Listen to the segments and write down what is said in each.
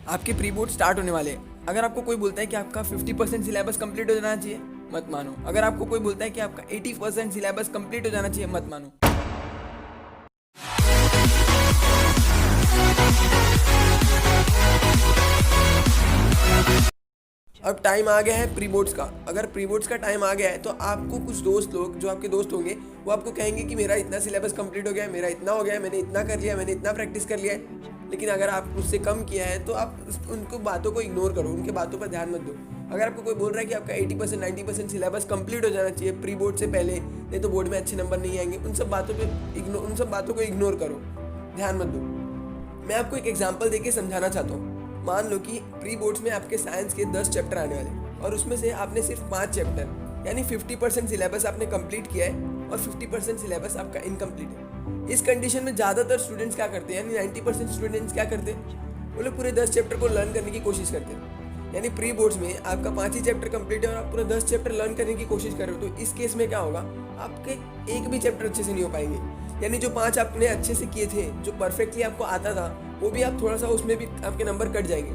आपके pre board start होने वाले हैं। अगर आपको कोई बोलता है कि आपका 50% सिलेबस कंप्लीट हो जाना चाहिए, मत मानो। अगर आपको कोई बोलता है कि आपका 80% सिलेबस कंप्लीट हो जाना चाहिए, मत मानो। अब टाइम आ गया है प्री बोर्ड्स का। अगर प्री बोर्ड्स का टाइम आ गया है तो आपको कुछ दोस्त लोग जो आपके दोस्त होंगे वो आपको कहेंगे कि मेरा इतना सिलेबस कंप्लीट हो गया है, मेरा इतना हो गया है, मैंने इतना कर लिया, मैंने इतना प्रैक्टिस कर लिया है। लेकिन अगर आप उससे कम किया है तो आप उनको बातों को इग्नोर करो, उनके बातों पर ध्यान मत दो। अगर आपको कोई बोल रहा है कि आपका 80% 90% सिलेबस कंप्लीट हो जाना चाहिए प्री बोर्ड से पहले, नहीं तो बोर्ड में अच्छे नंबर नहीं आएंगे, उन सब बातों को इग्नोर करो, ध्यान मत दो। मैं आपको एक एग्जांपल देके समझाना चाहता हूँ। मान लो कि प्री बोर्ड्स में आपके साइंस के 10 चैप्टर आने वाले और उसमें से आपने सिर्फ 5 चैप्टर यानी 50% सिलेबस आपने कंप्लीट किया है और 50% सिलेबस आपका इनकम्प्लीट है। इस कंडीशन में ज़्यादातर स्टूडेंट्स क्या करते हैं, यानी 90% स्टूडेंट्स क्या करते हैं, वो लोग पूरे 10 चैप्टर को लर्न करने की कोशिश करते हैं। यानी प्री बोर्ड्स में आपका 5 ही चैप्टर कंप्लीट है और आप पूरे 10 चैप्टर लर्न करने की कोशिश कर रहे हो, तो इस केस में क्या होगा, आपके एक भी चैप्टर अच्छे से नहीं हो पाएंगे। यानी जो 5 आपने अच्छे से किए थे, जो परफेक्टली आपको आता था, वो भी आप थोड़ा सा उसमें भी आपके नंबर कट जाएंगे।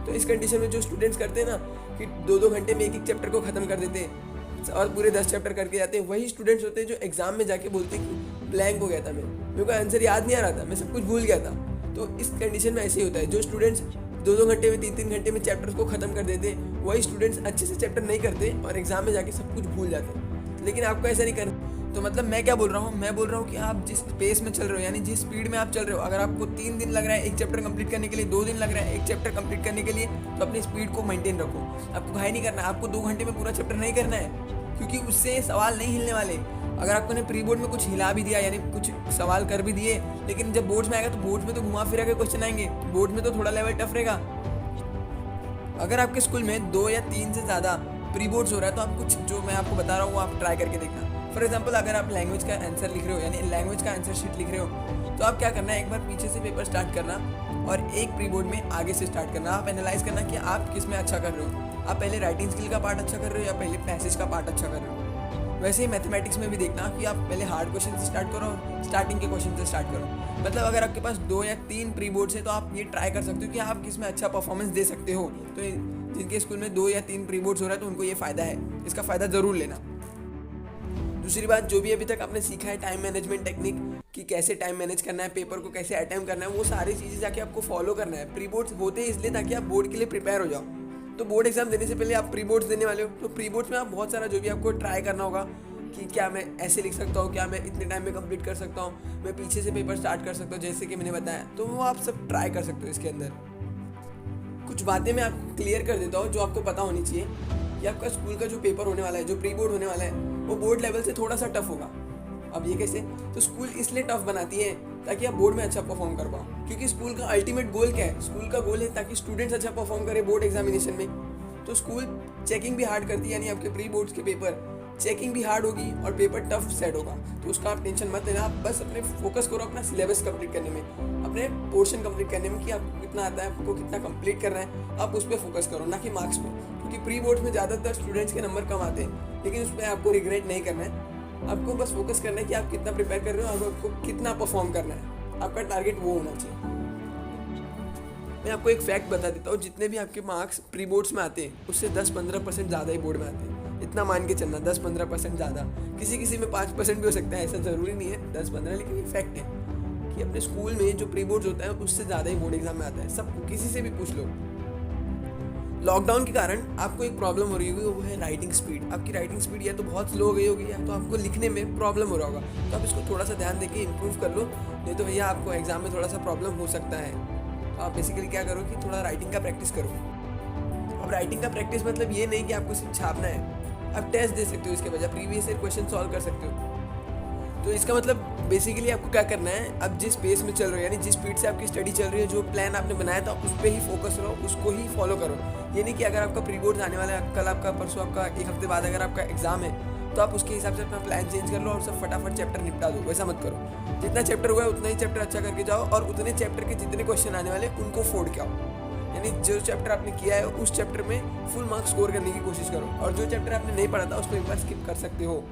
तो इस कंडीशन में जो स्टूडेंट्स करते हैं ना कि 2-2 घंटे में एक चैप्टर को ख़त्म कर देते हैं और पूरे 10 चैप्टर करके जाते हैं, वही स्टूडेंट्स होते हैं जो एग्जाम में जाके बोलते हैं कि ब्लैंक हो गया था, मेरे को आंसर याद नहीं आ रहा था, मैं सब कुछ भूल गया था। तो इस कंडीशन में ऐसे ही होता है, जो स्टूडेंट्स 2-2 घंटे में 3-3 घंटे में चैप्टर्स को ख़त्म कर देते हैं, वही स्टूडेंट्स अच्छे से चैप्टर नहीं करते और एग्जाम में जाके सब कुछ भूल जाते हैं। लेकिन आपको ऐसा नहीं करना। तो मतलब मैं क्या बोल रहा हूँ, मैं बोल रहा हूँ कि आप जिस पेस में चल रहे हो, यानी जिस स्पीड में आप चल रहे हो, अगर आपको 3 दिन लग रहा है एक चैप्टर कंप्लीट करने के लिए, 2 दिन लग रहा है एक चैप्टर कंप्लीट करने के लिए, तो अपनी स्पीड को मेंटेन रखो। आपको घाई नहीं करना, आपको 2 घंटे में पूरा चैप्टर नहीं करना है, क्योंकि उससे सवाल नहीं हिलने वाले। अगर आपको प्री बोर्ड में कुछ हिला भी दिया, यानी कुछ सवाल कर भी दिए, लेकिन जब बोर्ड्स में आएगा तो बोर्ड्स में तो घुमा फिरा के क्वेश्चन आएंगे, बोर्ड में तो थोड़ा लेवल टफ रहेगा। अगर आपके स्कूल में 2 या 3 से ज़्यादा प्री बोर्ड्स हो रहा है तो आप कुछ जो मैं आपको बता रहा हूँ वो आप ट्राई करके देखना। फॉर एग्जाम्पल, अगर आप लैंग्वेज का आंसर लिख रहे हो, यानी लैंग्वेज का आंसर शीट लिख रहे हो, तो आप क्या करना है, एक बार पीछे से पेपर स्टार्ट करना और एक प्री बोर्ड में आगे से स्टार्ट करना। आप एनालाइज करना कि आप किस में अच्छा कर रहे हो, आप पहले राइटिंग स्किल का पार्ट अच्छा कर रहे हो या पहले पैसेज का पार्ट अच्छा कर रहे हो। वैसे ही मैथमेटिक्स में भी देखना कि आप पहले हार्ड क्वेश्चन से स्टार्ट करो और स्टार्टिंग के क्वेश्चन से स्टार्ट करो। मतलब अगर आपके पास 2 या 3 प्री बोर्ड्स है तो आप ये ट्राई कर सकते हो कि आप किस में अच्छा परफॉर्मेंस दे सकते हो। तो जिनके स्कूल में 2 या 3 प्री बोर्ड्स हो रहा है तो उनको ये फ़ायदा है, इसका फ़ायदा ज़रूर लेना। दूसरी बात, जो भी अभी तक आपने सीखा है टाइम मैनेजमेंट टेक्निक कि कैसे टाइम मैनेज करना है, पेपर को कैसे अटेम्प्ट करना है, वो सारी चीज़ें जाके आपको फॉलो करना है। प्री बोर्ड्स होते हैं इसलिए ताकि आप बोर्ड के लिए प्रिपेयर हो जाओ। तो बोर्ड एग्जाम देने से पहले आप प्री बोर्ड्स देने वाले हो, तो प्री बोर्ड्स में आप बहुत सारा जो भी आपको ट्राई करना होगा कि क्या मैं ऐसे लिख सकता हूँ, क्या मैं इतने टाइम में कंप्लीट कर सकता हूँ, मैं पीछे से पेपर स्टार्ट कर सकता हूँ जैसे कि मैंने बताया, तो वो आप सब ट्राई कर सकते हो। इसके अंदर कुछ बातें मैं आपको क्लियर कर देता हूँ जो आपको पता होनी चाहिए कि आपका स्कूल का जो पेपर होने वाला है, जो प्री बोर्ड होने वाला है, वो बोर्ड लेवल से थोड़ा सा टफ होगा। अब ये कैसे, तो स्कूल इसलिए टफ बनाती है ताकि आप बोर्ड में अच्छा परफॉर्म कर पाओ, क्योंकि स्कूल का अल्टीमेट गोल क्या है, स्कूल का गोल है ताकि स्टूडेंट्स अच्छा परफॉर्म करें बोर्ड एग्जामिनेशन में। तो स्कूल चेकिंग भी हार्ड करती है, यानी आपके प्री बोर्ड्स के पेपर चेकिंग भी हार्ड होगी और पेपर टफ सेट होगा। तो उसका आप टेंशन मत लेना, आप बस अपने फोकस करो अपना सिलेबस कंप्लीट करने में, अपने पोर्शन कंप्लीट करने में कि आपको कितना आता है, आपको कितना कंप्लीट करना है, आप उस पर फोकस करो, ना कि मार्क्स पे। क्योंकि प्री बोर्ड्स में ज़्यादातर स्टूडेंट्स के नंबर कम आते हैं, लेकिन उस पर आपको रिग्रेट नहीं करना है। आपको बस फोकस करना है कि आप कितना प्रिपेयर कर रहे हो और आपको कितना परफॉर्म करना है, आपका टारगेट वो होना चाहिए। मैं आपको एक फैक्ट बता देता हूँ, जितने भी आपके मार्क्स प्री बोर्ड्स में आते हैं उससे 10-15% ज़्यादा ही बोर्ड में आते हैं। इतना मान के चलना, 10-15% ज़्यादा, किसी में 5% भी हो सकता है, ऐसा ज़रूरी नहीं है 10-15, लेकिन ये फैक्ट है कि अपने स्कूल में जो प्री बोर्ड्स होता है उससे ज़्यादा ही बोर्ड एग्जाम में आता है। सब किसी से भी पूछ लो। लॉकडाउन के कारण आपको एक प्रॉब्लम हो रही होगी, वो है राइटिंग स्पीड। आपकी राइटिंग स्पीड या तो बहुत स्लो हो गई होगी या तो आपको लिखने में प्रॉब्लम हो रहा होगा, तो आप इसको थोड़ा सा ध्यान देके इम्प्रूव कर लो, नहीं तो भैया आपको एग्जाम में थोड़ा सा प्रॉब्लम हो सकता है। तो आप बेसिकली क्या करो कि थोड़ा राइटिंग का प्रैक्टिस करो। अब राइटिंग का प्रैक्टिस मतलब ये नहीं कि आपको सिर्फ छापना है, आप टेस्ट दे सकते हो, इसके बजाय प्रीवियस ईयर क्वेश्चन सॉल्व कर सकते हो। तो इसका मतलब बेसिकली आपको क्या करना है, अब जिस पेस में चल रहे हो, यानी जिस स्पीड से आपकी स्टडी चल रही है, जो प्लान आपने बनाया था उस पर ही फोकस रहो, उसको ही फॉलो करो। ये नहीं कि अगर आपका प्री बोर्ड्स आने वाला है, कल आपका, परसों आपका, एक हफ्ते बाद अगर आपका एग्जाम है, तो आप उसके हिसाब से अपना प्लान चेंज कर लो और सब फटाफट चैप्टर निपटा दो। वैसा मत करो, जितना चैप्टर हुआ है उतना ही चैप्टर अच्छा करके जाओ और उतने चैप्टर के जितने क्वेश्चन आने वाले उनको फोड़ के आओ। यानी जो चैप्टर आपने किया है उस चैप्टर में फुल मार्क्स स्कोर करने की कोशिश करो, और जो चैप्टर आपने नहीं पढ़ा था उसको एक बार स्किप कर सकते हो।